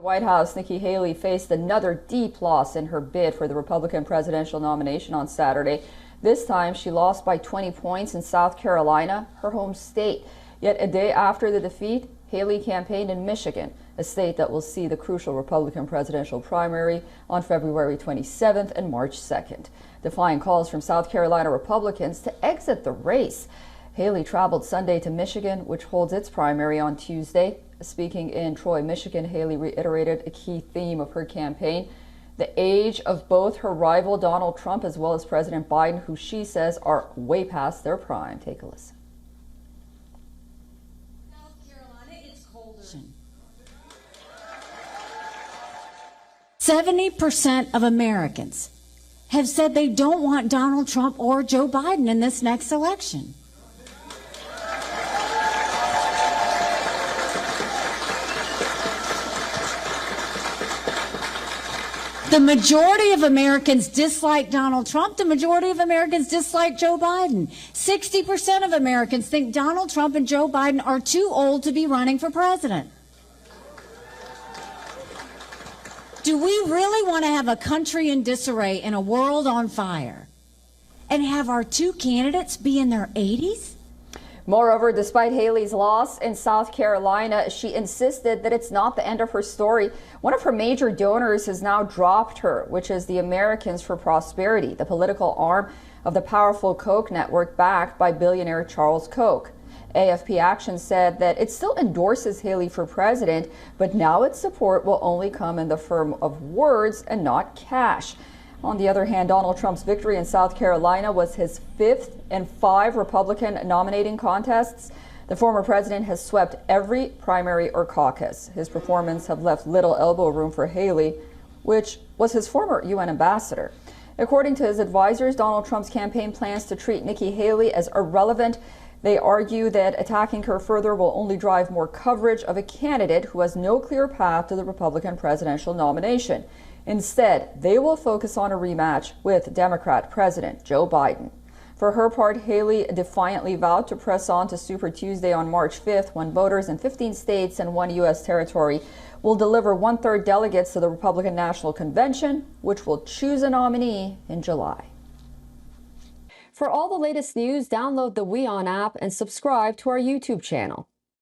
White House Nikki Haley faced another deep loss in her bid for the Republican presidential nomination on Saturday. This time she lost by 20 points in South Carolina, her home state. Yet a day after the defeat, Haley campaigned in Michigan, a state that will see the crucial Republican presidential primary on February 27th and March 2nd, defying calls from South Carolina Republicans to exit the race. Haley traveled Sunday to Michigan, which holds its primary on Tuesday. Speaking in Troy, Michigan, Haley reiterated a key theme of her campaign: the age of both her rival Donald Trump as well as President Biden, who she says are way past their prime. Take a listen. South Carolina, it's colder. 70% of Americans have said they don't want Donald Trump or Joe Biden in this next election. The majority of Americans dislike Donald Trump. The majority of Americans dislike Joe Biden. 60% of Americans think Donald Trump and Joe Biden are too old to be running for president. Do we really want to have a country in disarray and a world on fire and have our two candidates be in their 80s? Moreover, despite Haley's loss in South Carolina, she insisted that it's not the end of her story. One of her major donors has now dropped her, which is the Americans for Prosperity, the political arm of the powerful Koch network backed by billionaire Charles Koch. AFP Action said that it still endorses Haley for president, but now its support will only come in the form of words and not cash. On the other hand, Donald Trump's victory in South Carolina was his 5th in 5 Republican nominating contests. The former president has swept every primary or caucus. His performance have left little elbow room for Haley, which was his former UN ambassador. According to his advisors, Donald Trump's campaign plans to treat Nikki Haley as irrelevant. They argue that attacking her further will only drive more coverage of a candidate who has no clear path to the Republican presidential nomination. Instead, they will focus on a rematch with Democrat President Joe Biden. For her part, Haley defiantly vowed to press on to Super Tuesday on March 5th, when voters in 15 states and 1 U.S. territory will deliver 1/3 delegates to the Republican National Convention, which will choose a nominee in July. For all the latest news, download the WION app and subscribe to our YouTube channel.